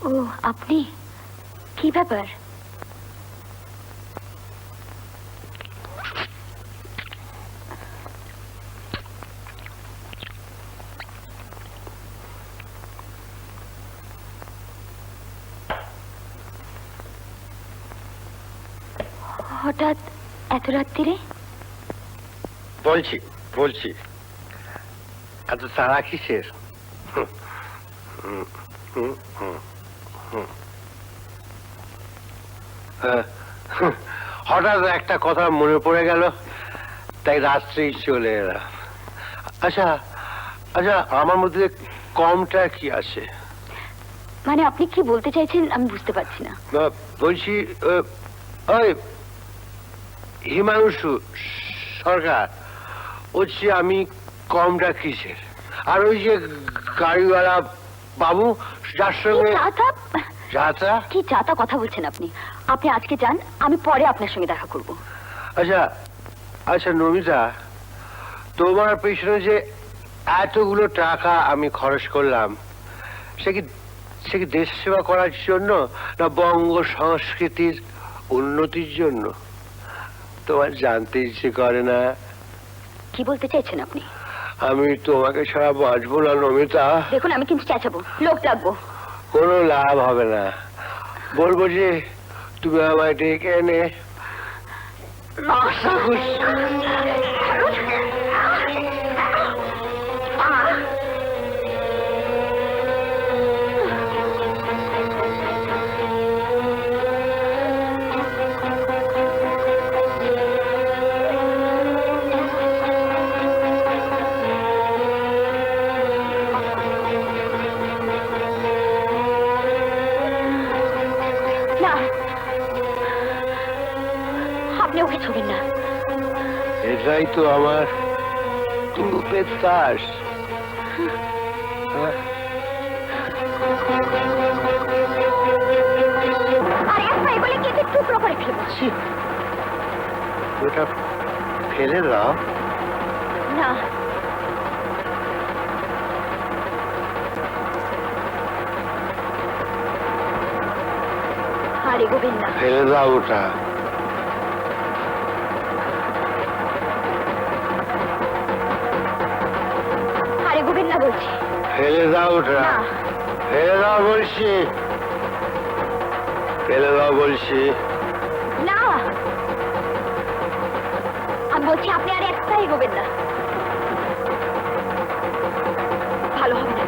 ও আপনি, কি ব্যাপার? হঠাৎ এত রাত্রিরে? বলছি বলছি এত তারা কিসের? হঠাৎ একটা কথা মনে পড়ে গেল, তাই রাত্রেই চলে এলাম। আচ্ছা আচ্ছা, আমার মধ্যে কমটা কি আছে? মানে আপনি কি বলতে চাইছেন আমি বুঝতে পারছি না। বলছি ওই হিমাংশু সরকার বলছি আমি কমটা কিসের? আর ওই যে গাড়িওয়ালা বাবু যার সঙ্গে যাতা কি যাতা কথা বলছেন আপনি? আপনি আজকে যান, আমি পরে আপনার সঙ্গে দেখা করব। আচ্ছা আচ্ছা নমিতা, তোমার পেছনে যে এতগুলো টাকা আমি খরচ করলাম, সে কি দেশ সেবা করার জন্য না বঙ্গ সংস্কৃতির উন্নতির জন্য? তোমার জানতে ইচ্ছে করে না? কি বলতে চাইছেন আপনি? আমি তোমাকে ছাড়া বাঁচবো না নমিতা। দেখুন আমি কিন্তু চেঁচাবো, লোক লাগবো। কোনো লাভ হবে না। বলবো যে তুমি আমায় ডেকে এনে আশা করছি। আপনি ওকে ছুবেন না। এটাই তো আমার রূপের তাস। টুকরো করে ফেলছি। ওটা ফেলে দাও না। আরে গোবিন্দ, ফেলে দাও ওটা। আরে গোবিন্দ বলছি, ফেলে দাও ওটা। ফেলে দাও বলছি, ফেলে দাও বলছি। না আমি বলছি আপনি আর একটাই এগোবেন না, ভালো হবে না।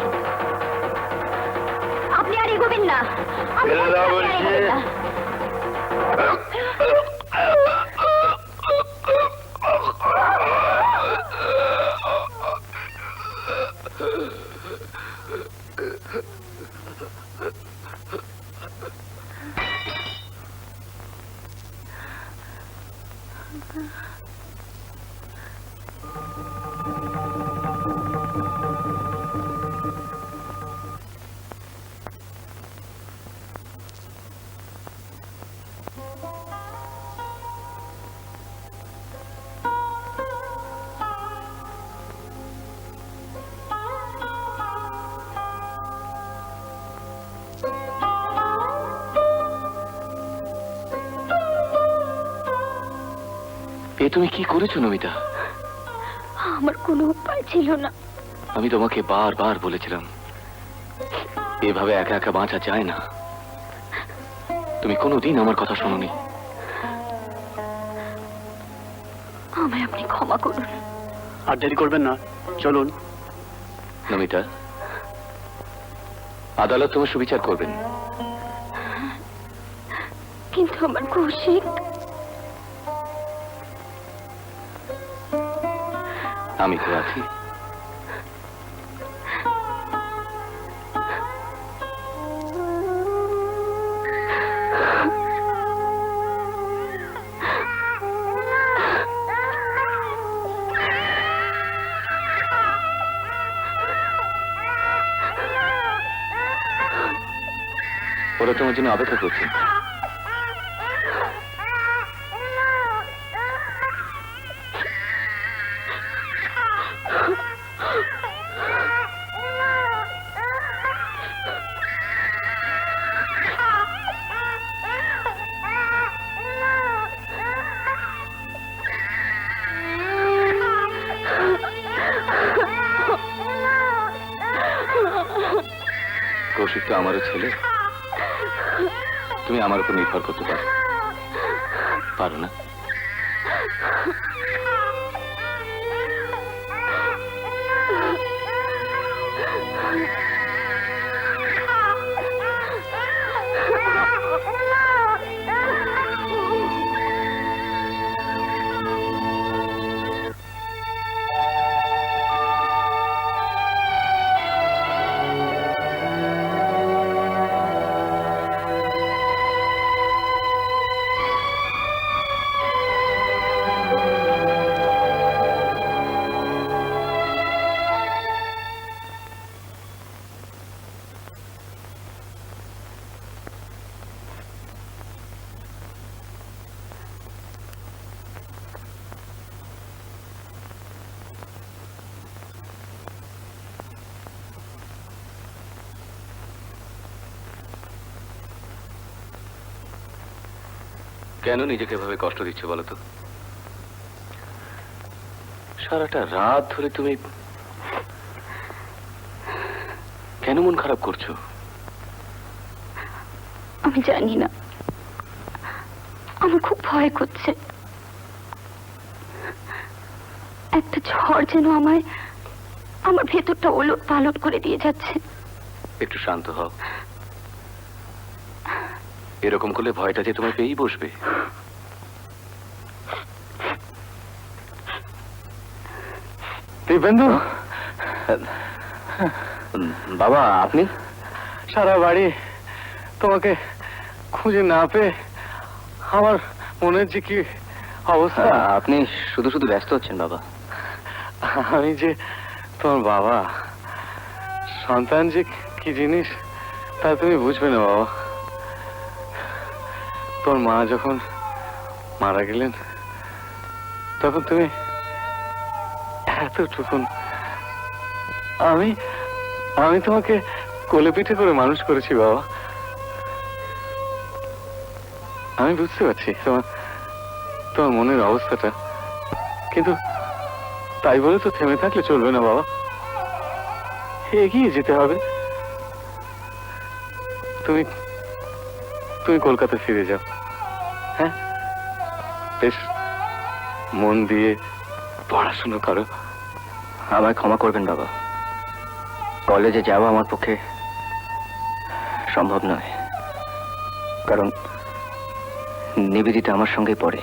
আপনি আর এগোবেন না, ফেলে দাও বলছি। তুমি কি করেছো নমিতা? আমার কোনো উপায় ছিল না। আমি তোমাকে বারবার বলেছিলাম এভাবে একা একা বাঁচা যায় না। তুমি কোনোদিন আমার কথা শোনোনি। আমায় আপনি ক্ষমা করুন। আর দেরি করবেন না, চলুন। নমিতা, আদালত তোমার সুবিচার করবেন। কিন্তু আমার কৌশিক। আমি তো আছি। ওরা তোমার জন্য অপেক্ষা করছে। কৌশিক তো আমারও ছেলে, তুমি আমার উপর নির্ভর করতে পারো, পারো না? কেন নিজেকে এভাবে কষ্ট দিচ্ছ বলো তো? সারাটা রাত ধরে তুমি কেন মন খারাপ করছো? আমি জানি না, আমার খুব ভয় করছে। একটা ঝড় যেন আমার ভেতরটা ওলট পালট করে দিয়ে যাচ্ছে। একটু শান্ত হও। এরকম করলে ভয়টা যে তোমায় পেয়েই বসবে। দিব্যেন্দু, বাবা আপনি? সারা বাড়ি তোমাকে খুঁজে না পেয়ে আমার মনের যে কি অবস্থা। আপনি শুধু শুধু ব্যস্ত হচ্ছেন বাবা। আমি যে তোমার বাবা, সন্তান যে কি জিনিস তা তুমি বুঝবে না বাবা। তোর মা যখন মারা গেলেন তখন তুমি এতটুকুন, আমি আমি তোমাকে কোলে পিঠে করে মানুষ করেছি বাবা। আমি বুঝতে পারছি তোমার মনের অবস্থাটা, কিন্তু তাই বলে তো থেমে থাকলে চলবে না বাবা, এগিয়ে যেতে হবে। তুমি তুমি কলকাতা ফিরে যাও, হ্যাঁ? বেশ মন দিয়ে পড়াশোনা করো। আমায় ক্ষমা করবেন বাবা, কলেজে যাওয়া আমার পক্ষে সম্ভব নয়, কারণ নিবেদিতা আমার সঙ্গে পড়ে।